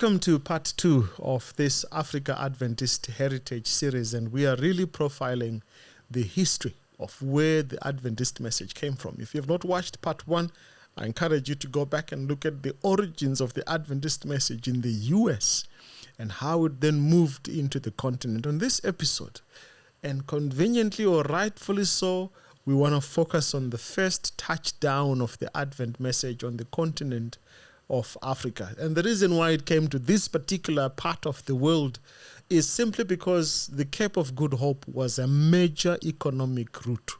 Welcome to part 2 of this Africa Adventist Heritage series, and we are really profiling the history of where the Adventist message came from. If you have not watched part 1, I encourage you to go back and look at the origins of the Adventist message in the US and how it then moved into the continent. On this episode, and conveniently or rightfully so, we want to focus on the first touchdown of the Advent message on the continent of Africa. And the reason why it came to this particular part of the world is simply because the Cape of Good Hope was a major economic route.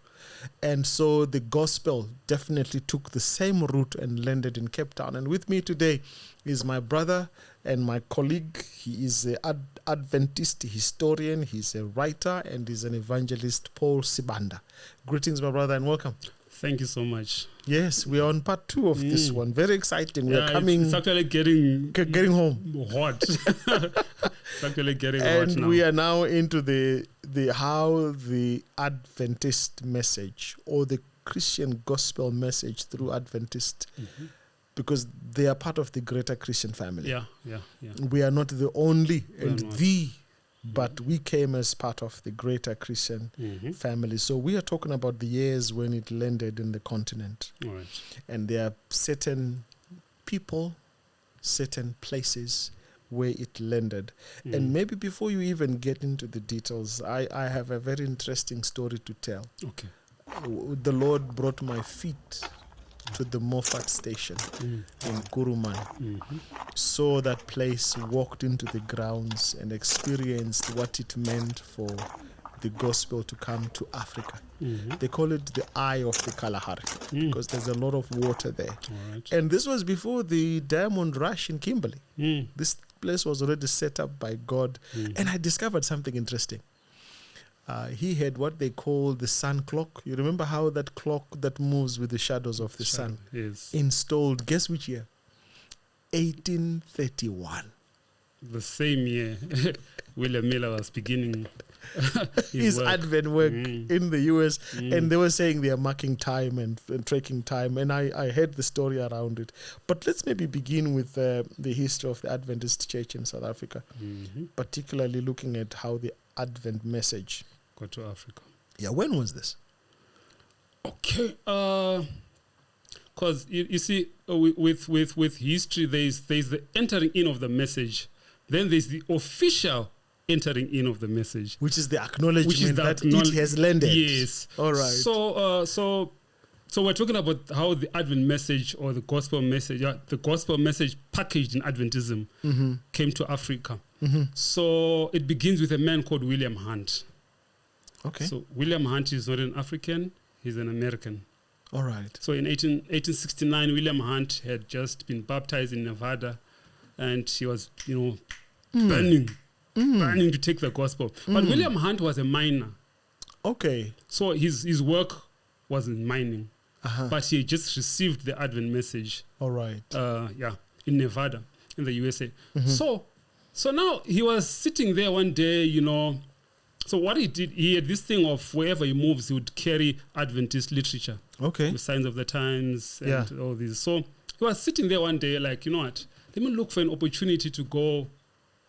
And so the gospel definitely took the same route and landed in Cape Town. And with me today is my brother and my colleague. He is an Adventist historian, he's a writer, and he's an evangelist, Paul Sibanda. Greetings, my brother, and welcome. Thank you so much. Yes, we are on part 2 of this one. Very exciting. We're coming. It's actually getting home. Hot. It's actually getting hot now. And we are now into the how the Adventist message or the Christian gospel message through Adventist, because they are part of the greater Christian family. Yeah. We are not the only but we came as part of the greater Christian family. So we are talking about the years when it landed in the continent. All right. And there are certain people, certain places where it landed. And maybe before you even get into the details, I have a very interesting story to tell. Okay. The Lord brought my feet to the Moffat station in Kuruman. Saw that place, walked into the grounds and experienced what it meant for the gospel to come to Africa. They call it the Eye of the Kalahari because there's a lot of water there. Right. And this was before the diamond rush in Kimberley. This place was already set up by God. And I discovered something interesting. He had what they call the sun clock. You remember how that clock that moves with the shadows of the sun installed, guess which year? 1831. The same year William Miller was beginning his Advent work in the US. And they were saying they are marking time and tracking time. And I heard the story around it. But let's maybe begin with the history of the Adventist Church in South Africa, particularly looking at how the Advent message got to Africa. Yeah, when was this? Okay, because you see, with history, there's the entering in of the message, then there's the official entering in of the message, which is the acknowledgement that it has landed. Yes. All right. So we're talking about how the Advent message or the gospel message, packaged in Adventism, came to Africa. So it begins with a man called William Hunt. Okay. So William Hunt is not an African, he's an American. All right. So in 1869, William Hunt had just been baptized in Nevada, and he was, burning to take the gospel. But William Hunt was a miner. Okay. So his work was in mining, but he just received the Advent message. All right. In Nevada, in the USA. So now he was sitting there one day, So what he did, he had this thing of wherever he moves, he would carry Adventist literature. Okay. With Signs of the Times and all these. So he was sitting there one day like, you know what, let me look for an opportunity to go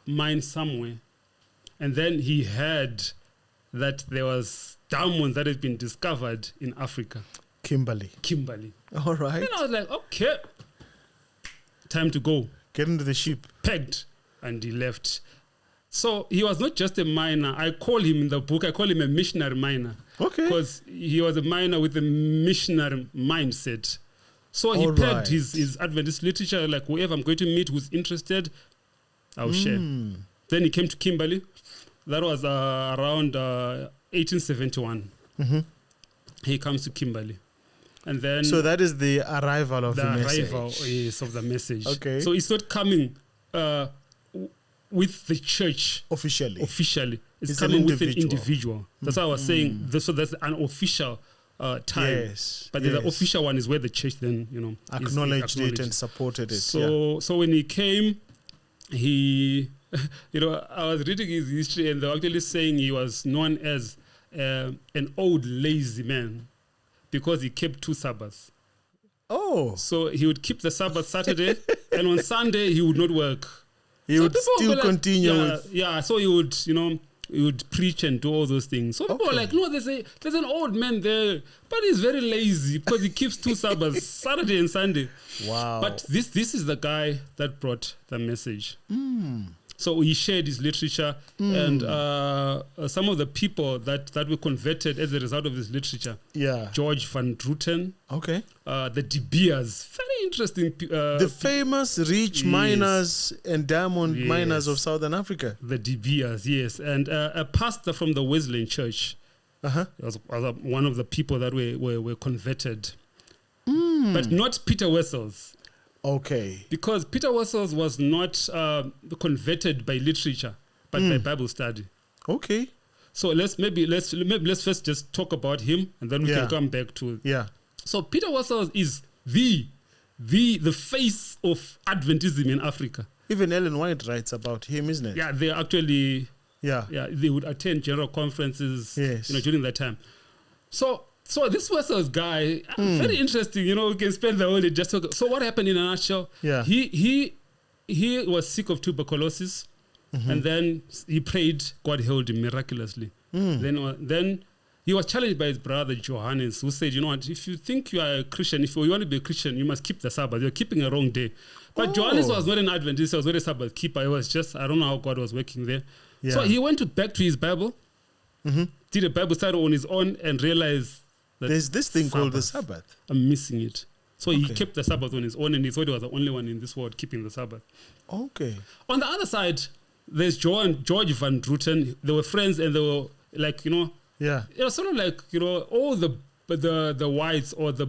mine somewhere. And then he heard that there was diamonds that had been discovered in Africa. Kimberley. All right. And I was like, okay, time to go. Get into the ship. Pegged. And he left. So he was not just a miner. I call him in the book, I call him a missionary miner. Okay. Because he was a miner with a missionary mindset. So he pegged his Adventist literature, like whoever I'm going to meet who's interested, I'll share. Then he came to Kimberley. That was around 1871. He comes to Kimberley. And then... So that is the arrival of the message. The arrival, yes, of the message. Okay. So it's not coming... with the church officially, it's coming with an individual. That's why I was saying. So that's an official time. Yes, but the official one is where the church then acknowledged it and supported it. So when he came, he, I was reading his history, and they were actually saying he was known as an old lazy man because he kept 2 Sabbaths. Oh, so he would keep the Sabbath Saturday, and on Sunday he would not work. He would still continue with... Yeah, so he would, he would preach and do all those things. So people are like, no, there's an old man there, but he's very lazy because he keeps 2 Sabbaths, Saturday and Sunday. Wow. But this is the guy that brought the message. So he shared his literature, and some of the people that were converted as a result of his literature. Yeah. George van Druten. Okay. The De Beers. Very interesting. The famous rich miners and diamond miners of Southern Africa. The De Beers, yes. And a pastor from the Wesleyan Church. Was one of the people that were converted. But not Peter Wessels. Okay. Because Peter Wessels was not converted by literature, but by Bible study. Okay. So let's first just talk about him, and then we can come back to. Yeah. So Peter Wessels is the face of Adventism in Africa. Even Ellen White writes about him, isn't it? Yeah, they actually. Yeah. They would attend general conferences. Yes. During that time. So this Wessels guy, very interesting. We can spend the whole day just talking. So what happened in a nutshell? Yeah. He was sick of tuberculosis, and then he prayed. God healed him miraculously. Then he was challenged by his brother Johannes, who said, if you think you are a Christian, if you want to be a Christian, you must keep the Sabbath. You're keeping a wrong day. But Johannes was not an Adventist. He was not a Sabbath keeper. It was just, I don't know how God was working there. Yeah. So he went back to his Bible, did a Bible study on his own, and realized there's this thing called the Sabbath. I'm missing it. So he kept the Sabbath on his own, and he thought he was the only one in this world keeping the Sabbath. Okay. On the other side, there's George van Druten. They were friends, and they were like, it was sort of like, all the whites or the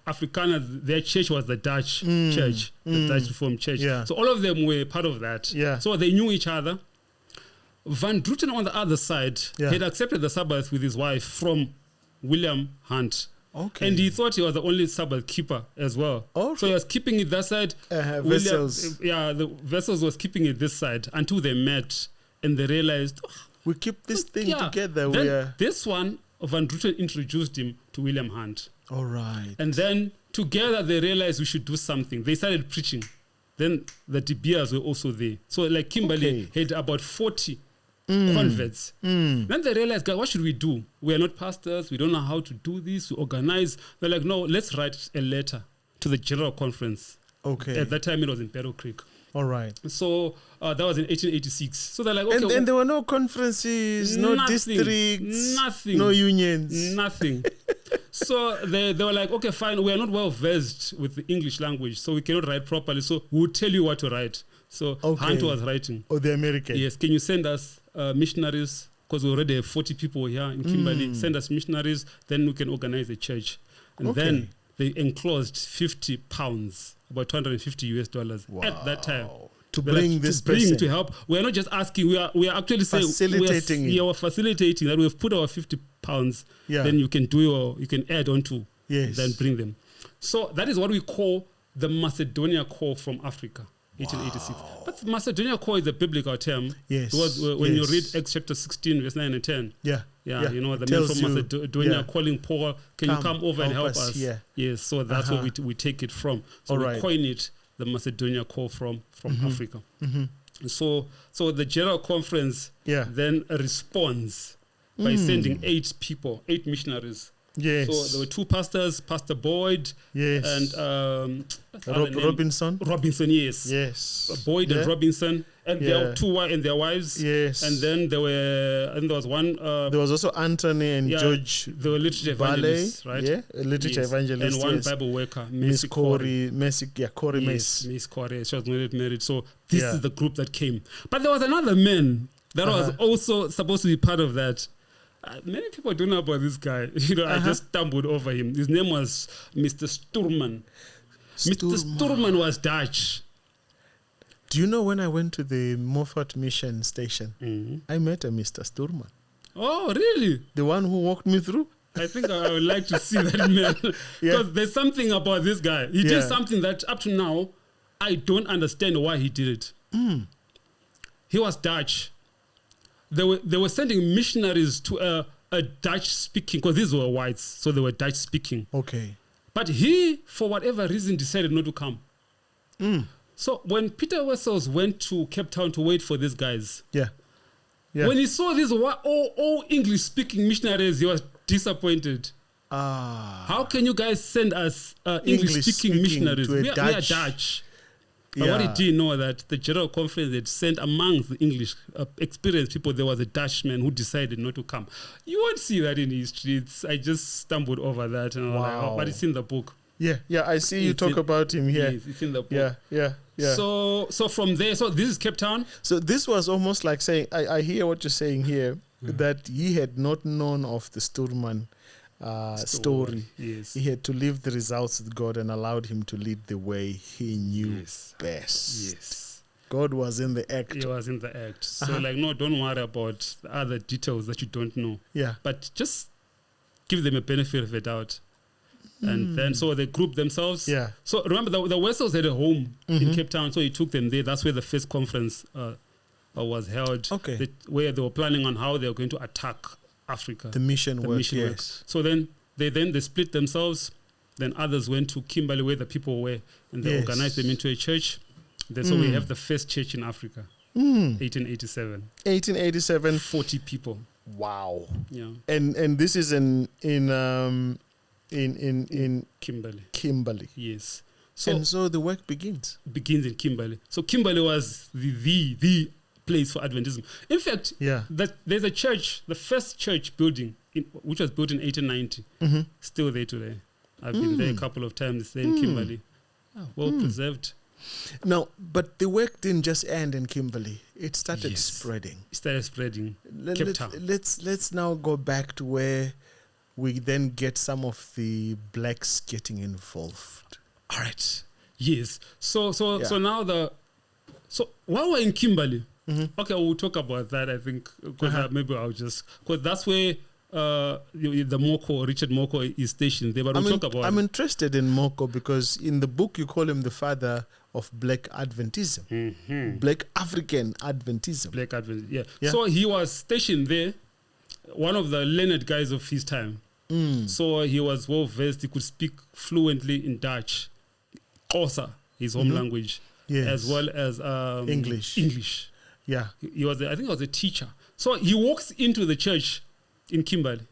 Afrikaners, their church was the Dutch church, the Dutch Reformed church. Yeah. So all of them were part of that. Yeah. So they knew each other. Van Druten on the other side had accepted the Sabbath with his wife from William Hunt. Okay. And he thought he was the only Sabbath keeper as well. Okay. So he was keeping it that side. Vessels. The Vessels was keeping it this side until they met and they realized, we keep this thing together. Then this one, Van Druten introduced him to William Hunt. All right. And then together they realized we should do something. They started preaching. Then the De Beers were also there. So like Kimberley had about 40 converts. Then they realized, God, what should we do? We are not pastors. We don't know how to do this. We organize. They're like, no, let's write a letter to the general conference. Okay. At that time, it was in Battle Creek. All right. So that was in 1886. So they're like, okay. And there were no conferences, no districts, nothing, no unions, nothing. So they were like, okay, fine. We are not well versed with the English language, so we cannot write properly. So we'll tell you what to write. So Hunt was writing. Oh, the American. Yes. Can you send us missionaries? Because we already have 40 people here in Kimberley. Send us missionaries, then we can organize a church. And then they enclosed 50 pounds, about $250 at that time. To bring this person. To help. We are not just asking, we are actually facilitating saying, we're facilitating that. We've put our 50 pounds, then you can you can add on to, then bring them. So that is what we call the Macedonia Call from Africa. 1886. But Macedonia Call is a biblical term. Yes. When you read Acts chapter 16, verse 9 and 10. Yeah. The men from Macedonia calling Paul, can you come over and help us? Yeah. Yes. So that's where we take it from. So we coin it, the Macedonia Call from Africa. So the general conference then responds by sending 8 missionaries. Yes. So there were 2 pastors, Pastor Boyd and Robinson. Robinson, yes. Boyd and Robinson, and their 2 and their wives. Yes. And then there was one. There was also Anthony and George. They were literature evangelists, right? Yeah, literature evangelists. And one Bible worker, Miss Corey. Miss Corey. Miss Corey. She was not married. So this is the group that came. But there was another man that was also supposed to be part of that. Many people don't know about this guy. I just stumbled over him. His name was Mr. Sturman. Mr. Sturman was Dutch. Do you know when I went to the Moffat Mission Station, I met a Mr. Sturman. Oh, really? The one who walked me through? I think I would like to see that man. Because there's something about this guy. He did something that up to now, I don't understand why he did it. He was Dutch. They were sending missionaries to a Dutch-speaking, because these were whites, so they were Dutch-speaking. Okay. But he, for whatever reason, decided not to come. So when Peter Wessels went to Cape Town to wait for these guys, Yeah. when he saw these all English-speaking missionaries, he was disappointed. How can you guys send us English-speaking missionaries? We are Dutch. But what did he know that the General Conference had sent amongst the English experienced people, there was a Dutchman who decided not to come. You won't see that in history. I just stumbled over that. And but it's in the book. Yeah, I see you talk about him here. Yes, it's in the book. Yeah. So from there, so this is Cape Town. So this was almost like saying, I hear what you're saying here, that he had not known of the Sturman story. Yes. He had to leave the results with God and allowed him to lead the way he knew best. Yes. God was in the act. He was in the act. So no, don't worry about the other details that you don't know. Yeah. But just give them a benefit of the doubt. And then so they grouped themselves. Yeah. So remember the Wessels had a home in Cape Town, so he took them there. That's where the first conference was held. Okay. Where they were planning on how they were going to attack Africa. The mission work. So then they split themselves. Then others went to Kimberley where the people were, and they organized them into a church. So we have the first church in Africa, 1887. 1887. 40 people. Wow. Yeah. And this is in Kimberley. Yes. So the work begins in Kimberley. So Kimberley was the place for Adventism. In fact, there's a church, the first church building, which was built in 1890, still there today. I've been there a couple of times there in Kimberley. Well preserved. Now, but the work didn't just end in Kimberley. It started spreading. Cape Town. Let's now go back to where we then get some of the blacks getting involved. All right. Yes. So now while we're in Kimberley, okay, we'll talk about that. I think because maybe because that's where Richard Moko is stationed there. But we'll talk about. I'm interested in Moko because in the book you call him the father of Black Adventism, Black African Adventism. Black Adventism. Yeah. So he was stationed there, one of the learned guys of his time. So he was well versed. He could speak fluently in Dutch, Xhosa, his home language, as well as English. Yeah, he was. I think he was a teacher. So he walks into the church in Kimberley,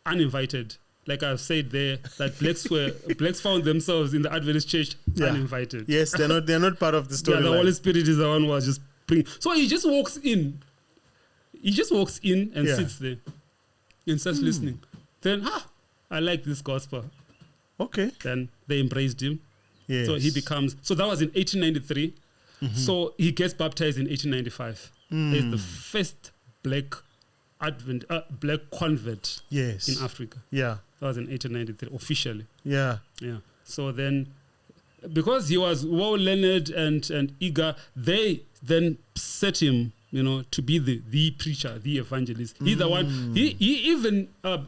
uninvited. Like I've said there, that blacks found themselves in the Adventist church uninvited. Yes, they're not part of the story. The Holy Spirit is the one who was just bringing. So he just walks in. And sits there and starts listening. Then, I like this gospel. Okay. Then they embraced him. Yes. So he becomes. So that was in 1893. So he gets baptized in 1895. He's the first black convert in Africa. Yeah. That was in 1893 officially. Yeah. So then, because he was well learned and eager, they then set him, to be the preacher, the evangelist. He's the one. He even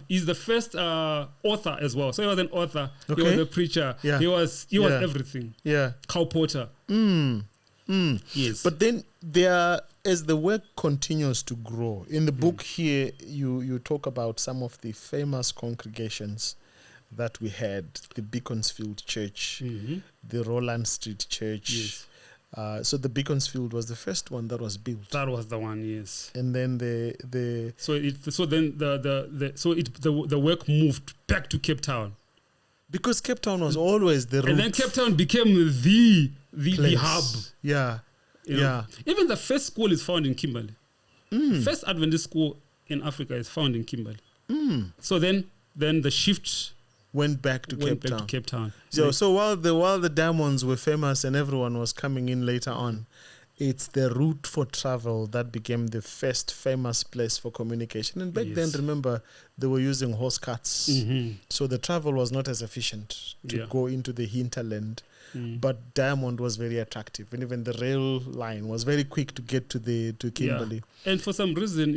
is the first author as well. So he was an author. Okay. He was a preacher. Yeah. He was everything. Yeah. Cow porter. Yes. But then as the work continues to grow, in the book here, you talk about some of the famous congregations that we had: the Beaconsfield Church, the Roland Street Church. Yes. So the Beaconsfield was the first one that was built. That was the one, yes. And then the work moved back to Cape Town, because Cape Town was always the root. And then Cape Town became the hub. Yeah. Even the first school is found in Kimberley. First Adventist school in Africa is found in Kimberley. So then the shift went back to Cape Town. So while the Diamonds were famous and everyone was coming in later on, it's the route for travel that became the first famous place for communication. And back then, remember, they were using horse carts. So the travel was not as efficient to go into the hinterland. But Diamond was very attractive, and even the rail line was very quick to get to Kimberley. Yeah. And for some reason,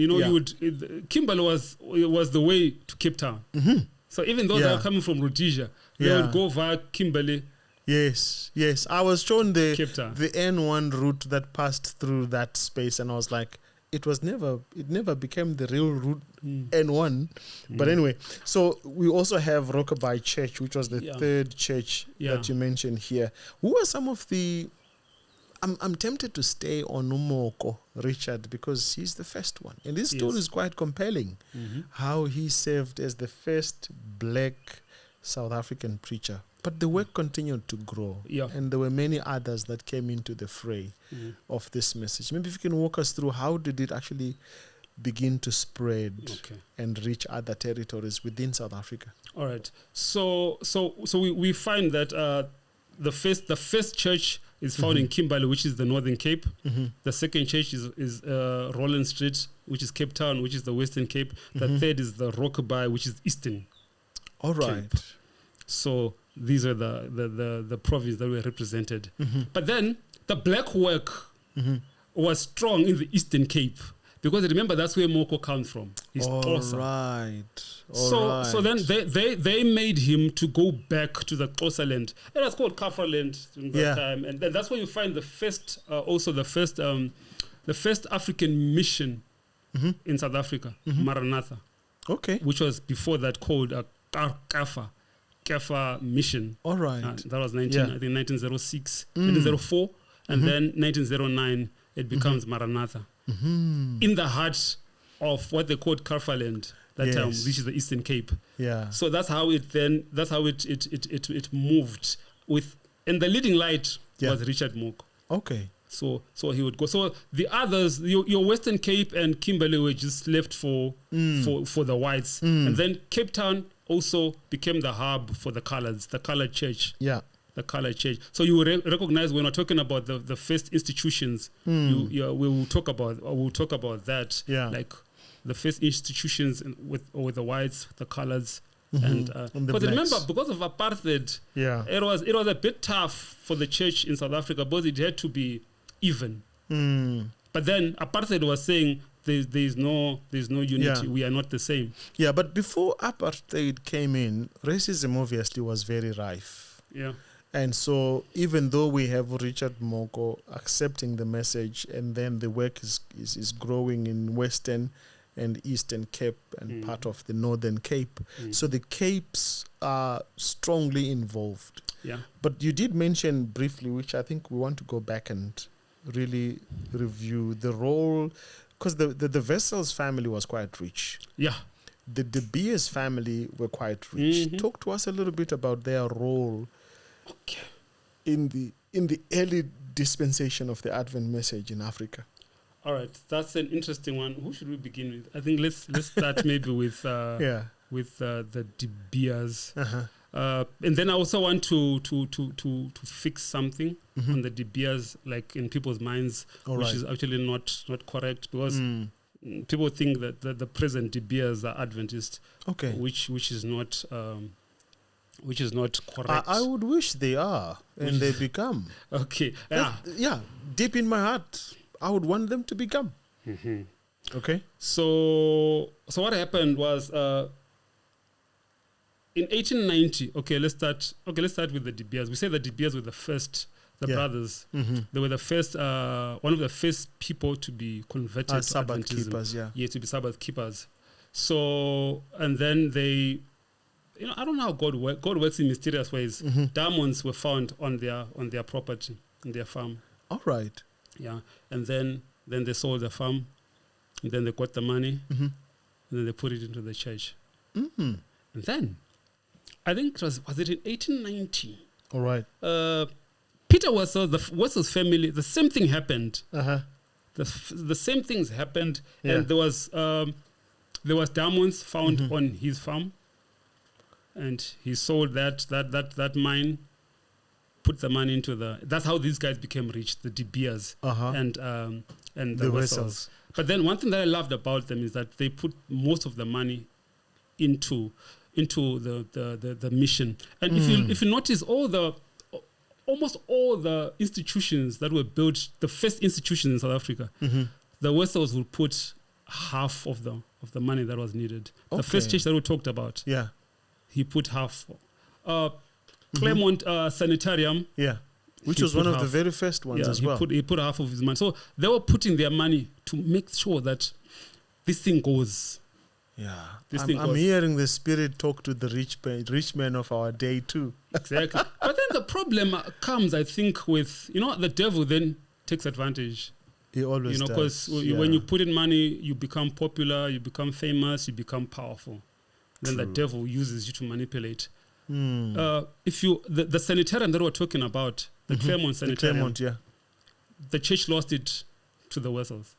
Kimberley was the way to Cape Town. So even though they were coming from Rhodesia, they would go via Kimberley. Yes. I was shown the N1 route that passed through that space, and I was like, it never became the real route N1. But anyway, so we also have Rockabye Church, which was the third church that you mentioned here. Who are some of the I'm tempted to stay on Umoko, Richard, because he's the first one. And this story is quite compelling. How he served as the first black South African preacher. But the work continued to grow. Yeah. And there were many others that came into the fray of this message. Maybe if you can walk us through, how did it actually begin to spread and reach other territories within South Africa? All right. So we find that the first church is found in Kimberley, which is the Northern Cape. The second church is Roland Street, which is Cape Town, which is the Western Cape. The third is the Rockby, which is Eastern All right. Cape. So these are the provinces that were represented. But then the black work was strong in the Eastern Cape. Because remember, that's where Moko comes from. He's Xhosa. So then they made him to go back to the Xhosa land. It was called Kafra land during that time. And then that's where you find the first African mission in South Africa, Maranatha. Okay. Which was before that called Kafra mission. All right. That was 1906, 1904, and then 1909 it becomes Maranatha. In the heart of what they called Karfaland that time, which is the Eastern Cape. Yeah. So that's how it moved with, and the leading light was Richard Moko. Okay. So he would go. So the others, your Western Cape and Kimberley were just left for the whites, and then Cape Town also became the hub for the colors, the colored church. Yeah. The color church. So you will recognize when we're talking about the first institutions, we will talk about that. Yeah. Like the first institutions with the whites, the colors, and but remember, because of apartheid, it was a bit tough for the church in South Africa because it had to be even. But then apartheid was saying there's no unity. Yeah. We are not the same. Yeah, but before apartheid came in, racism obviously was very rife. Yeah. And so even though we have Richard Moko accepting the message, and then the work is growing in Western and Eastern Cape and part of the Northern Cape. So the Capes are strongly involved. Yeah. But you did mention briefly, which I think we want to go back and really review the role, because the Wessels family was quite rich. Yeah. The De Beers family were quite rich. Talk to us a little bit about their role in the early dispensation of the Advent message in Africa. All right, that's an interesting one. Who should we begin with? I think let's start maybe with the De Beers, and then I also want to fix something on the De Beers, like in people's minds, which is actually not correct, because people think that the present De Beers are Adventist, which is not. Which is not correct. I would wish they are, and they become. Okay. Yeah. Deep in my heart, I would want them to become. Okay. So what happened was in 1890. Okay, let's start with the De Beers. We say the De Beers were the first. The brothers, they were the first, one of the first people to be converted to Sabbath Adventism. keepers. Yeah, to be Sabbath keepers. So, and then they. I don't know how God works in mysterious ways. Diamonds were found on their property, on their farm. All right. Yeah, and then they sold the farm, and then they got the money, and then they put it into the church. And then, I think was it in 1890? All right. Peter Wessels, the Wessels family, the same thing happened. The same things happened, and there was diamonds found on his farm. And he sold that mine, put the money into that's how these guys became rich, the De Beers and the Wessels. But then one thing that I loved about them is that they put most of the money into the mission. And if you notice almost all the institutions that were built, the first institutions in South Africa, the Wessels would put half of the money that was needed. The first church that we talked about. Yeah. He put half. Claremont Sanitarium. Yeah. Which was one of the very first ones as well. He put half of his money. So they were putting their money to make sure that this thing goes. Yeah. I'm hearing the Spirit talk to the rich men of our day too. Exactly. But then the problem comes, I think, with, the devil then takes advantage. He always does. Because when you put in money, you become popular, you become famous, you become powerful. Then the devil uses you to manipulate. If the sanitarium that we're talking about, the Claremont sanitarium, the church lost it to the Wessels.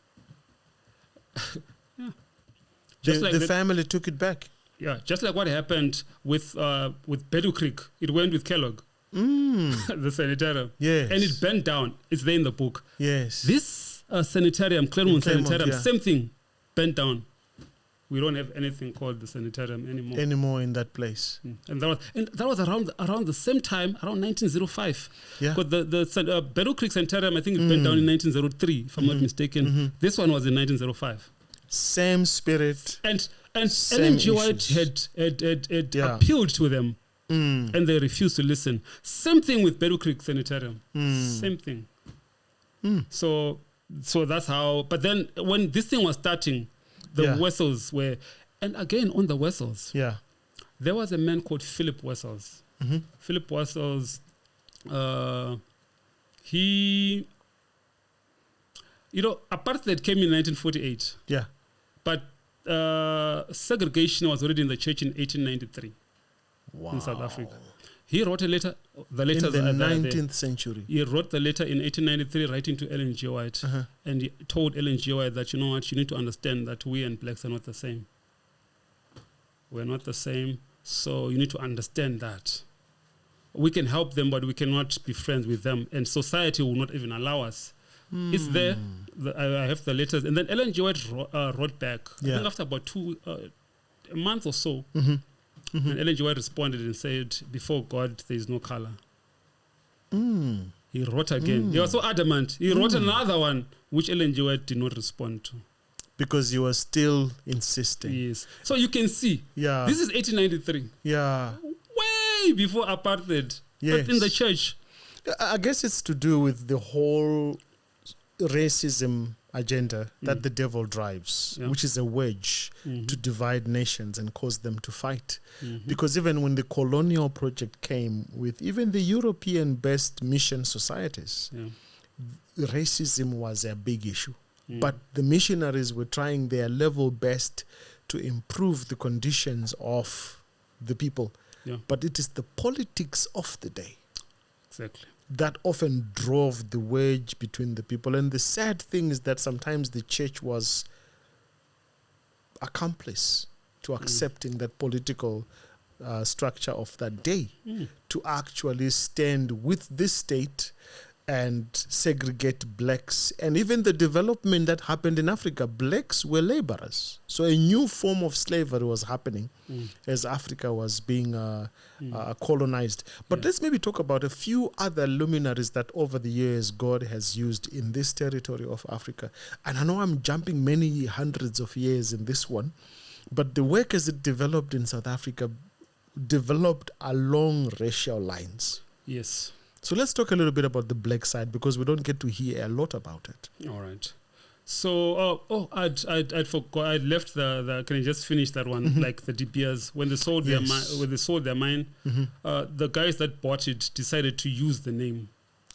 The family took it back. Yeah, just like what happened with Bedu Creek. It went with Kellogg, the sanitarium. Yes. And it bent down. It's there in the book. Yes. This sanitarium, Claremont sanitarium, same thing, bent down. We don't have anything called the sanitarium anymore. Anymore in that place. And that was around the same time, around 1905. Yeah. Because the Bedu Creek sanitarium, I think it bent down in 1903, if I'm not mistaken. This one was in 1905. Same spirit. And Ellen G. White had appealed to them, and they refused to listen. Same thing with Bedu Creek sanitarium. Same thing. So that's how. But then when this thing was starting, the Wessels were, and again on the Wessels, there was a man called Philip Wessels. Philip Wessels, he, apartheid came in 1948. Yeah. But segregation was already in the church in 1893 in South Africa. He wrote a letter. The letters in the are 19th century. He wrote the letter in 1893, writing to Ellen G. White, and he told Ellen G. White that, you know what, you need to understand that we and blacks are not the same. We're not the same, so you need to understand that. We can help them, but we cannot be friends with them, and society will not even allow us. It's there. I have the letters, and then Ellen G. White wrote back. I think after about a month or so. And Ellen G. White responded and said, "Before God, there is no color." He wrote again. He was so adamant. He wrote another one, which Ellen G. White did not respond to. Because he was still insisting. Yes. So you can see, this is 1893. Yeah. Way before apartheid. Yes. But in the church. I guess it's to do with the whole racism agenda that the devil drives, which is a wedge to divide nations and cause them to fight. Because even when the colonial project came with even the European-based mission societies, racism was a big issue. But the missionaries were trying their level best to improve the conditions of the people. But it is the politics of the day. Exactly. That often drove the wedge between the people. And the sad thing is that sometimes the church was accomplice to accepting that political structure of that day, to actually stand with this state and segregate blacks. And even the development that happened in Africa, blacks were laborers. So a new form of slavery was happening as Africa was being colonized. But let's maybe talk about a few other luminaries that over the years God has used in this territory of Africa. And I know I'm jumping many hundreds of years in this one, but the work as it developed in South Africa developed along racial lines. Yes. So let's talk a little bit about the black side, because we don't get to hear a lot about it. All right. So, I'd forgot. I left the. Can I just finish that one? Like the De Beers, when they sold their mine, the guys that bought it decided to use the name,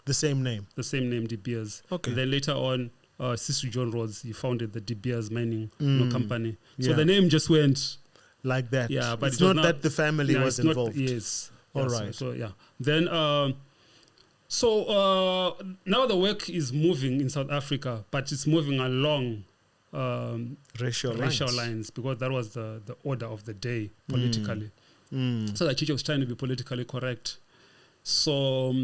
the same name, De Beers. Okay. And then later on, Sister John Rhodes, he founded the De Beers mining company. So the name just went like that. Yeah, but it's not that the family was involved. Yes. All right. So then. So now the work is moving in South Africa, but it's moving along racial lines, because that was the order of the day politically. So the church was trying to be politically correct. So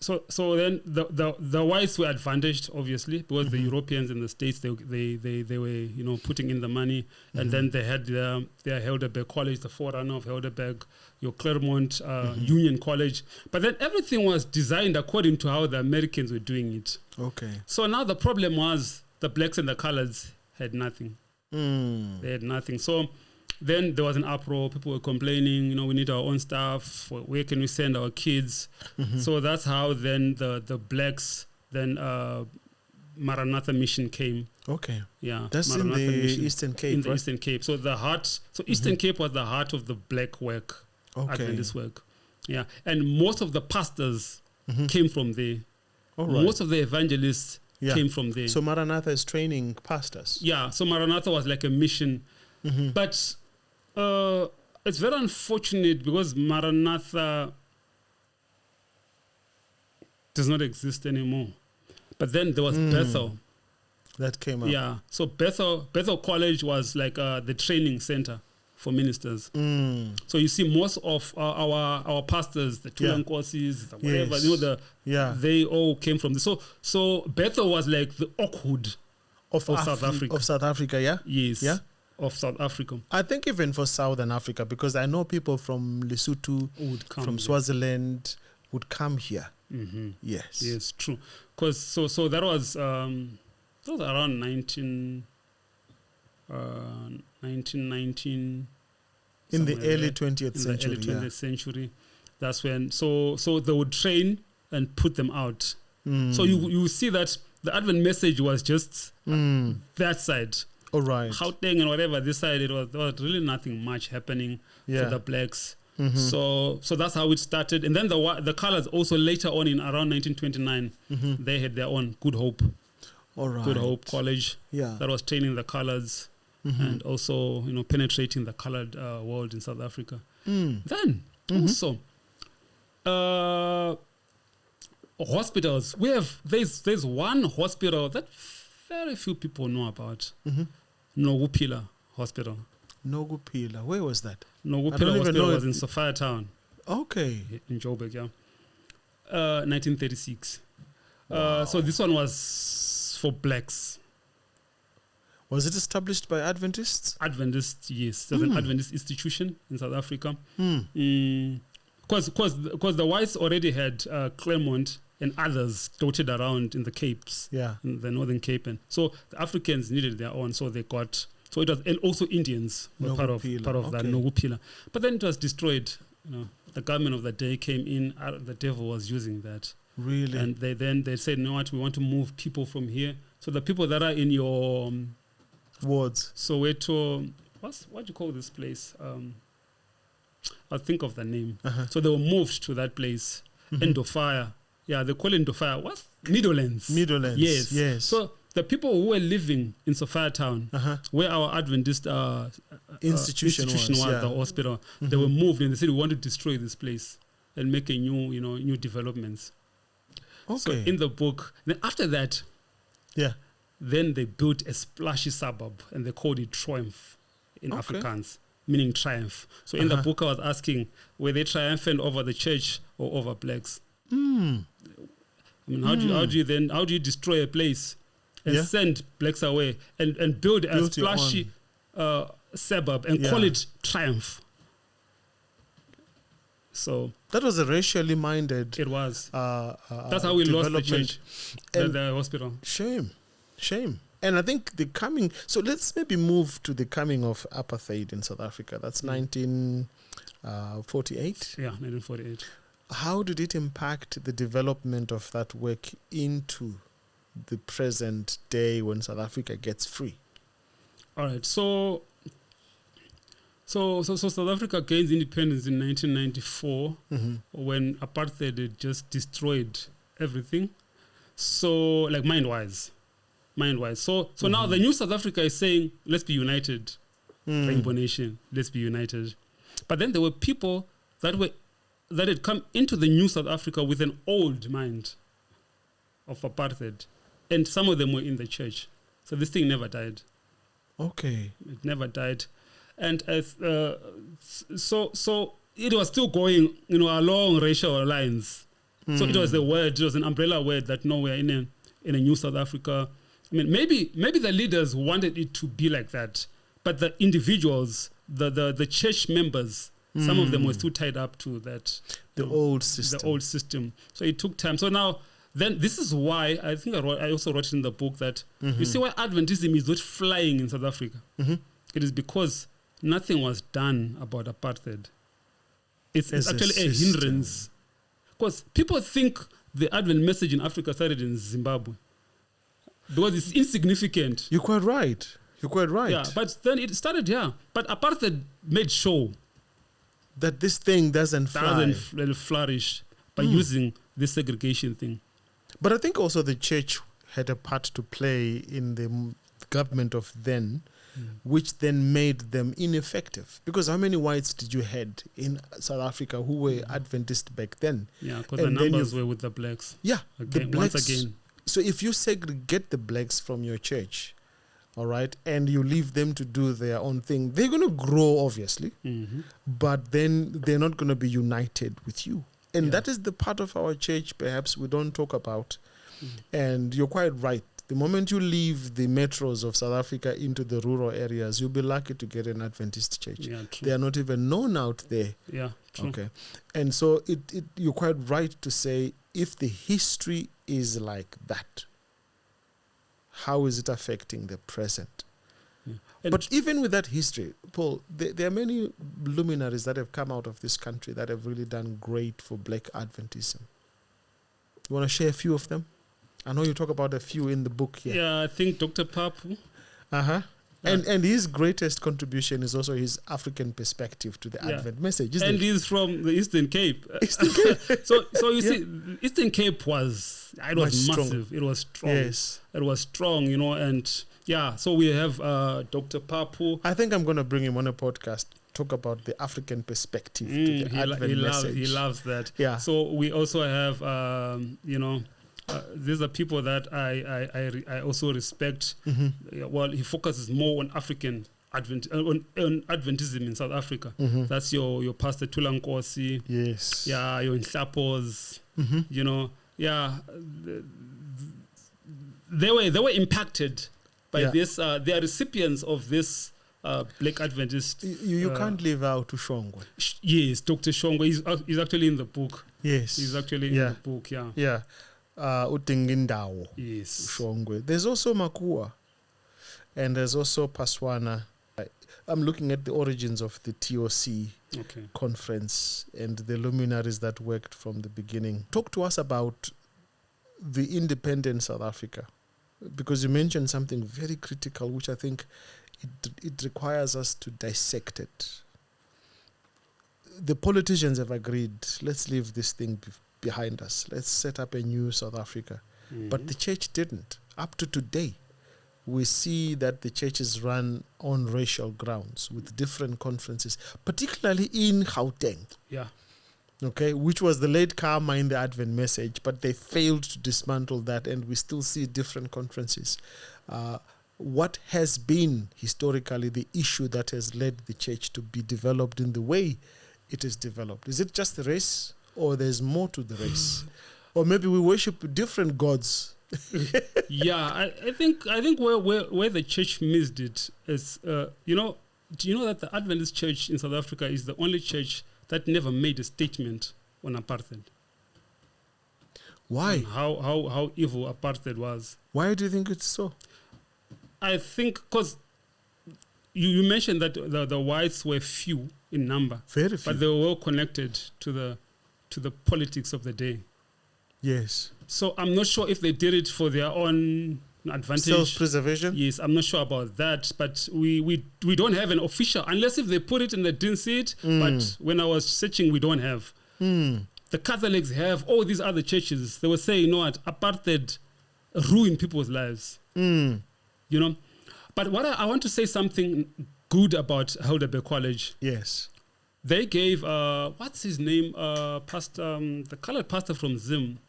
then the whites were advantaged, obviously, because the Europeans in the States, they were putting in the money, and then they had their Helderberg College, the forerunner of Helderberg, your Claremont Union College. But then everything was designed according to how the Americans were doing it. Okay. So now the problem was the blacks and the coloreds had nothing. They had nothing. So then there was an uproar. People were complaining, we need our own stuff. Where can we send our kids? So that's how then the blacks, then Maranatha Mission came. Okay. Yeah. That's Maranatha in the Mission. Eastern Cape, in the Eastern Cape. So Eastern Cape was the heart of the black work, Adventist work. Yeah. And most of the pastors came from there. Most of the evangelists came from there. So Maranatha is training pastors. Yeah, so Maranatha was like a mission. But it's very unfortunate because Maranatha does not exist anymore. But then there was Bethel. That came up. Yeah, so Bethel College was like the training center for ministers. So you see most of our pastors, the Tulankosis, whatever, they all came from this. So Bethel was like the Oakwood of South Africa. Of South Africa, yeah? Yes. Yeah? Of South Africa. I think even for Southern Africa, because I know people from Lesotho, from Swaziland would come here. Yes. Yes, true. Because so that was around 1919. In the early 20th century. In the early 20th century. That's when, so they would train and put them out. So you see that the Advent message was just that side. All right. Gauteng and whatever, this side, there was really nothing much happening for the blacks. So that's how it started. And then the colors also later on in around 1929, they had their own Good Hope. All right. Good Hope College. Yeah. That was training the colors and also, penetrating the colored world in South Africa. Then also hospitals. There's one hospital that very few people know about. Noguphila Hospital. Noguphila. Where was that? Noguphila Hospital was in Sophia Town. Okay. In Joburg, 1936. Wow. So this one was for blacks. Was it established by Adventists? Adventists, yes. There's an Adventist institution in South Africa. Because the whites already had Claremont and others dotted around in the Capes, in the Northern Cape. And so the Africans needed their own, so they got... So it was, and also Indians were part of that Noguphila. But then it was destroyed. The government of the day came in. The devil was using that. Really? And they said, "No, what? We want to move people from here. So the people that are in your wards. Soweto, what do you call this place? I'll think of the name. So they were moved to that place. Endofire. Yeah, they call it Endofire. What? Meadowlands. Meadowlands. Yes. So the people who were living in Sophia Town, where our Adventist institution was, the hospital, they were moved and they said, we want to destroy this place and make a new developments. Okay. So in the book, then after that, then they built a splashy suburb and they called it Triumph in Afrikaans, meaning triumph. So in the book, I was asking, were they triumphant over the church or over blacks? I mean, how do you destroy a place and send blacks away and build a splashy suburb and call it Triumph? So that was a racially minded. It was. That's how we lost the church, the hospital. Shame. And I think the coming. So let's maybe move to the coming of apartheid in South Africa. That's 1948. Yeah, 1948. How did it impact the development of that work into the present day when South Africa gets free? All right. So South Africa gains independence in 1994 when apartheid had just destroyed everything. So, like mind-wise. So now the new South Africa is saying, let's be united. Rainbow Nation, let's be united. But then there were people that had come into the new South Africa with an old mind of apartheid. And some of them were in the church. So this thing never died. Okay. It never died. And so it was still going, along racial lines. So it was it was an umbrella word that we're in a new South Africa. I mean, maybe the leaders wanted it to be like that, but the individuals, the church members, some of them were still tied up to that. The old system. So it took time. So now, then this is why I think I also wrote in the book that you see why Adventism is not flying in South Africa. It is because nothing was done about apartheid. It's actually a hindrance. Because people think the Advent message in Africa started in Zimbabwe. Because it's insignificant. You're quite right. Yeah, but then it started here. But apartheid made sure that this thing doesn't flourish by using this segregation thing. But I think also the church had a part to play in the government of then, which then made them ineffective. Because how many whites did you had in South Africa who were Adventist back then? Yeah, because the numbers were with the blacks. Yeah, again, the blacks. Once again. So if you segregate the blacks from your church, all right, and you leave them to do their own thing, they're going to grow, obviously, but then they're not going to be united with you. And that is the part of our church perhaps we don't talk about. And you're quite right. The moment you leave the metros of South Africa into the rural areas, you'll be lucky to get an Adventist church. Yeah, true. They are not even known out there. Yeah, true. Okay. And so you're quite right to say, if the history is like that, how is it affecting the present? Yeah. But even with that history, Paul, there are many luminaries that have come out of this country that have really done great for Black Adventism. You want to share a few of them? I know you talk about a few in the book here. Yeah, I think Dr. Papu. And his greatest contribution is also his African perspective to the Advent message, isn't it? He's from the Eastern Cape. Eastern Cape. so you see, Eastern Cape was massive. It was strong. Yes. It was strong, and so we have Dr. Papu. I think I'm going to bring him on a podcast, talk about the African perspective to the Advent message. He loves that. Yeah. So we also have, these are people that I also respect. Well, he focuses more on African on Adventism in South Africa. That's your Pastor Tulankosi. Yes. Yeah, your Nhlapos. They were impacted by this. They are recipients of this Black Adventist. You can't leave out Ushongwe. Yes, Dr. Shongwe. He's actually in the book. Yes. He's actually in the book. Yeah. Yeah. Utingindawo. Yes. Ushongwe. There's also Makua. And there's also Paswana. I'm looking at the origins of the TOC conference and the luminaries that worked from the beginning. Talk to us about the independent South Africa, because you mentioned something very critical, which I think it requires us to dissect it. The politicians have agreed, let's leave this thing behind us. Let's set up a new South Africa. But the church didn't. Up to today, we see that the church is run on racial grounds with different conferences, particularly in Gauteng. Yeah. Okay, which was the late karma in the Advent message, but they failed to dismantle that, and we still see different conferences. What has been historically the issue that has led the church to be developed in the way it is developed? Is it just the race, or there's more to the race? Or maybe we worship different gods? I think where the church missed it is, do you know that the Adventist church in South Africa is the only church that never made a statement on apartheid? Why? How evil apartheid was. Why do you think it's so? I think because you mentioned that the whites were few in number, very few, but they were well connected to the politics of the day. Yes. So I'm not sure if they did it for their own advantage. Self-preservation? Yes, I'm not sure about that. But we don't have an official, unless if they put it and they didn't see it. But when I was searching, we don't have. The Catholics have all these other churches. They were saying, you know what, apartheid ruined people's lives. But what I want to say something good about Heidelberg College. Yes. They gave, what's his name, pastor, the colored pastor from Zim.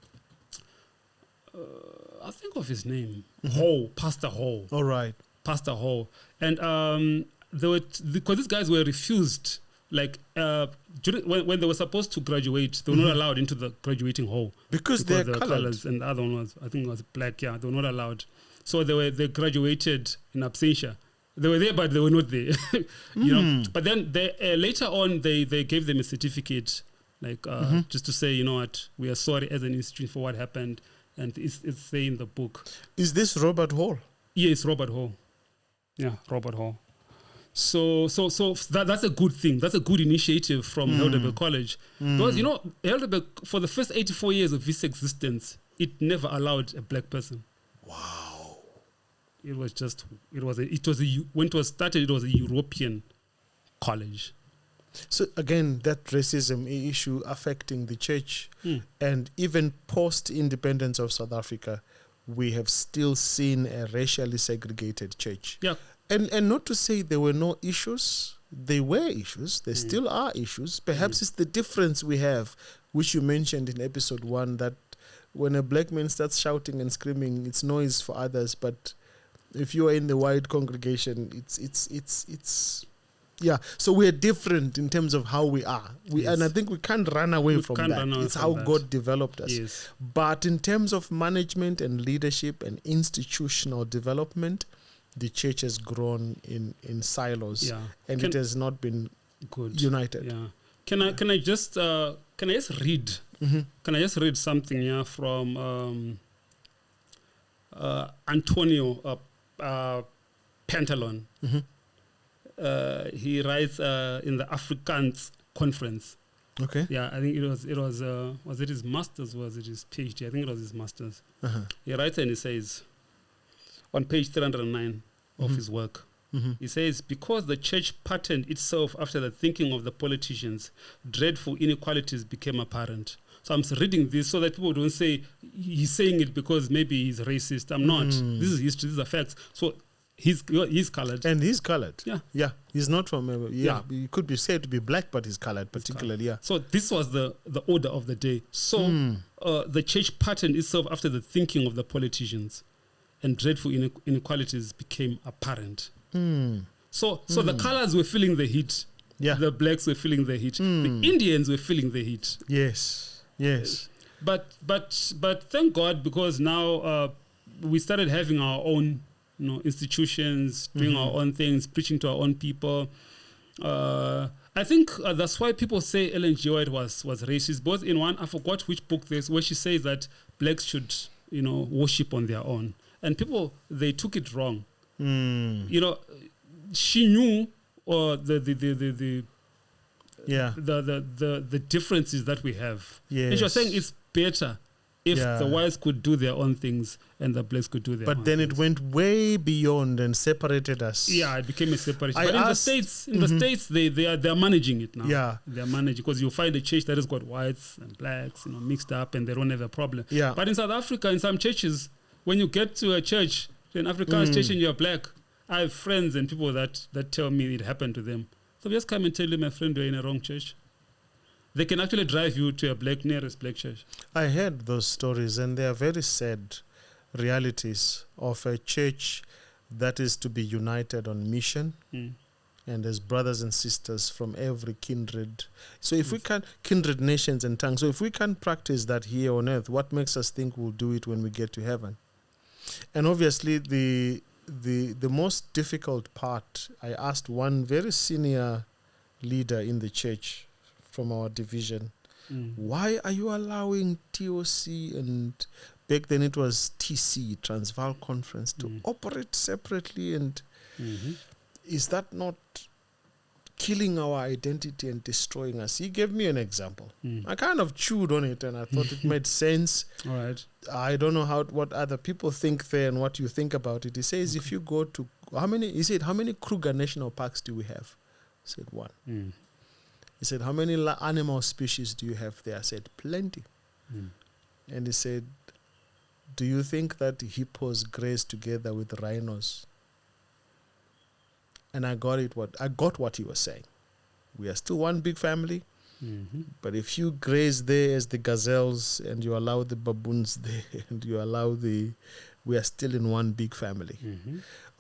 I think of his name. Hall, Pastor Hall. All right. Pastor Hall. And because these guys were refused, like, when they were supposed to graduate, they were not allowed into the graduating hall. Because they're the colored. colors, and the other one was, I think it was black, they were not allowed. So they graduated in absentia. They were there, but they were not there. But then later on, they gave them a certificate, like just to say, you know what, we are sorry as an institute for what happened, and it's say in the book. Is this Robert Hall? Yes, Robert Hall. Yeah, Robert Hall. So that's a good thing. That's a good initiative from Heidelberg College. Because Heidelberg, for the first 84 years of its existence, it never allowed a black person. Wow. When it was started, it was a European college. So again, that racism issue affecting the church, and even post-independence of South Africa, we have still seen a racially segregated church. Yeah. And not to say there were no issues. There were issues. There still are issues. Perhaps it's the difference we have, which you mentioned in episode 1, that when a black man starts shouting and screaming, it's noise for others. But if you are in the white congregation, it's yeah. So we are different in terms of how we are. And I think we can't run away from that. It's how God developed us. Yes. But in terms of management and leadership and institutional development, the church has grown in silos, and it has not been united. Yeah. Can I just read? Can I just read something here from Antonio Pantalon? He writes in the Afrikaans conference. Okay. Yeah, I think it was it his master's or was it his PhD? I think it was his master's. He writes and he says, on page 309 of his work, he says, because the church patterned itself after the thinking of the politicians, dreadful inequalities became apparent. So I'm reading this so that people don't say he's saying it because maybe he's racist. I'm not. This is history. These are facts. So he's colored. And he's colored. Yeah. Yeah. He's not from, he could be said to be black, but he's colored particularly, yeah. So this was the order of the day. So the church patterned itself after the thinking of the politicians, and dreadful inequalities became apparent. So the colors were feeling the heat. Yeah. The blacks were feeling the heat. The Indians were feeling the heat. Yes. But thank God, because now we started having our own institutions, doing our own things, preaching to our own people. I think that's why people say Ellen G. White was racist. Both in one, I forgot which book this, where she says that blacks should worship on their own, and people, they took it wrong. She knew the differences that we have. Yes. And she was saying it's better if the whites could do their own things and the blacks could do their own things. But then it went way beyond and separated us. Yeah, it became a separation. But in the States, they're managing it now. Yeah. They're managing, because you'll find a church that has got whites and blacks, mixed up, and they don't have a problem. Yeah. But in South Africa, in some churches, when you get to a church, an Afrikaans church, and you're black, I have friends and people that tell me it happened to them. So just come and tell you, my friend, you're in a wrong church. They can actually drive you to a nearest black church. I heard those stories, and they are very sad realities of a church that is to be united on mission, and as brothers and sisters from every kindred. So if we can, kindred nations and tongues, so if we can practice that here on earth, what makes us think we'll do it when we get to heaven? And obviously the most difficult part, I asked one very senior leader in the church from our division, why are you allowing TOC, and back then it was TC, Transvaal Conference, to operate separately, and is that not killing our identity and destroying us? He gave me an example. I kind of chewed on it, and I thought it made sense. All right. I don't know what other people think there and what you think about it. He says, if you go to, how many Kruger National Parks do we have? I said, 1. He said, how many animal species do you have there? I said, plenty. And he said, do you think that hippos graze together with rhinos? And I got what he was saying. We are still one big family, but if you graze there as the gazelles, and you allow the baboons there, and you allow we are still in one big family.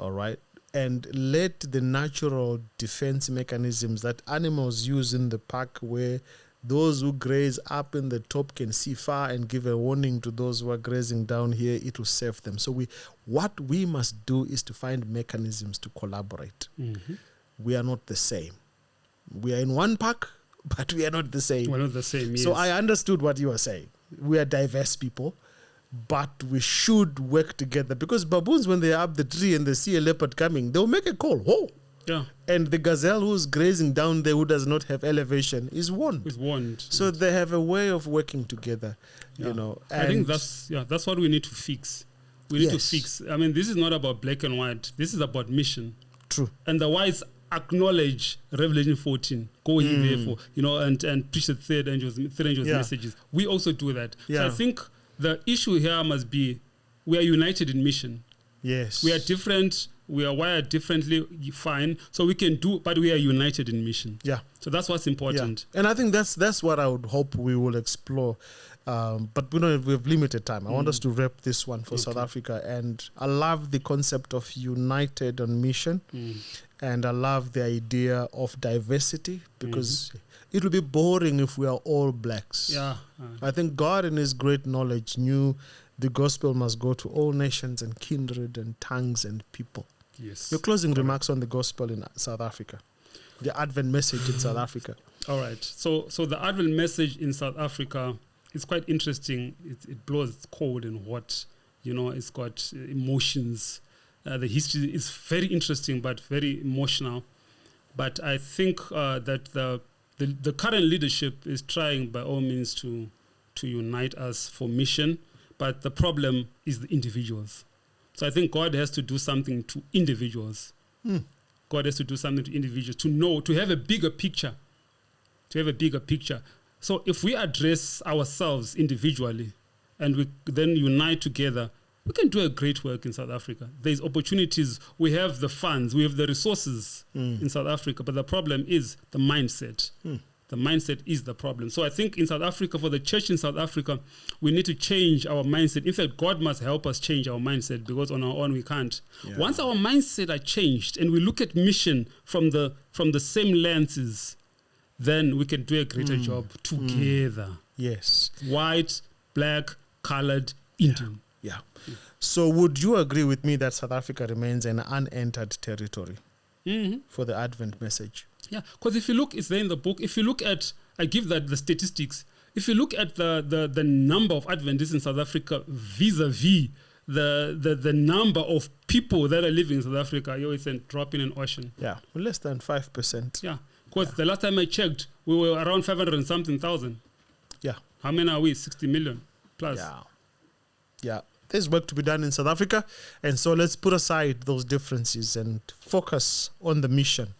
All right? And let the natural defense mechanisms that animals use in the park, where those who graze up in the top can see far and give a warning to those who are grazing down here, it will save them. So what we must do is to find mechanisms to collaborate. We are not the same. We are in one park, but we are not the same. We're not the same, yes. So I understood what you were saying. We are diverse people, but we should work together, because baboons, when they are up the tree and they see a leopard coming, they'll make a call. Whoa! Yeah. And the gazelle who's grazing down there, who does not have elevation, is warned. So they have a way of working together, And I think that's what we need to fix. We need to fix. I mean, this is not about black and white. This is about mission. True. And the whites acknowledge Revelation 14, go ye therefore, and preach the third angel's messages. We also do that. So I think the issue here must be we are united in mission. Yes. We are different. We are wired differently, fine. So we can do, but we are united in mission. Yeah. So that's what's important. Yeah. And I think that's what I would hope we will explore. But we have limited time. I want us to wrap this one for South Africa. And I love the concept of united on mission. And I love the idea of diversity, because it would be boring if we are all blacks. Yeah. I think God in his great knowledge knew the gospel must go to all nations and kindred and tongues and people. Yes. Your closing remarks on the gospel in South Africa, the Advent message in South Africa. All right. So the Advent message in South Africa is quite interesting. It blows cold and hot. It's got emotions. The history is very interesting, but very emotional. But I think that the current leadership is trying by all means to unite us for mission. But the problem is the individuals. So I think God has to do something to individuals. God has to do something to individuals to have a bigger picture. So if we address ourselves individually and we then unite together, we can do a great work in South Africa. There's opportunities. We have the funds. We have the resources in South Africa. But the problem is the mindset. The mindset is the problem. So I think in South Africa, for the church in South Africa, we need to change our mindset. In fact, God must help us change our mindset, because on our own we can't. Yeah. Once our mindset are changed and we look at mission from the same lenses, then we can do a greater job together. Yes. White, black, colored, Indian. Yeah. So would you agree with me that South Africa remains an unentered territory for the Advent message? Yeah, because if you look, it's there in the book. If you look at, I give that the statistics. If you look at the number of Adventists in South Africa vis-a-vis the number of people that are living in South Africa, it's a drop in an ocean. Yeah, less than 5%. Yeah, because the last time I checked, we were around 500 and something thousand. Yeah. How many are we? 60 million plus. Yeah. There's work to be done in South Africa. And so let's put aside those differences and focus on the mission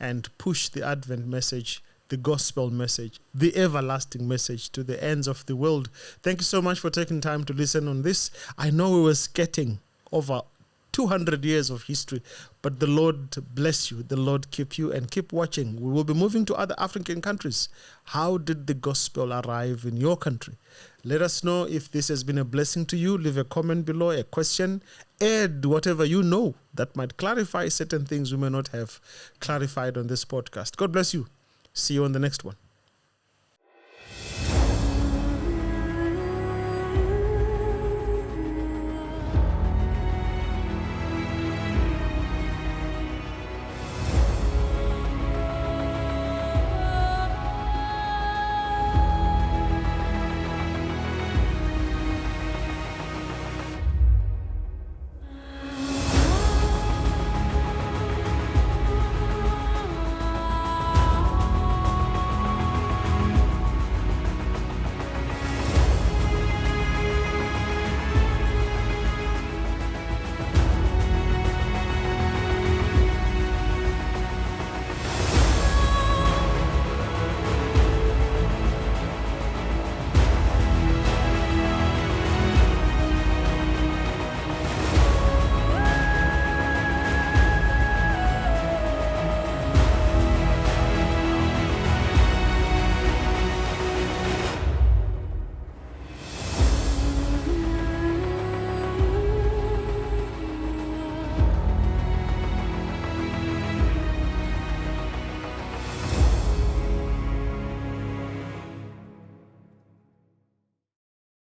and push the Advent message, the gospel message, the everlasting message to the ends of the world. Thank you so much for taking time to listen on this. I know we were skating over 200 years of history, but the Lord bless you, the Lord keep you, and keep watching. We will be moving to other African countries. How did the gospel arrive in your country? Let us know if this has been a blessing to you. Leave a comment below, a question, add whatever you know that might clarify certain things we may not have clarified on this podcast. God bless you. See you on the next one.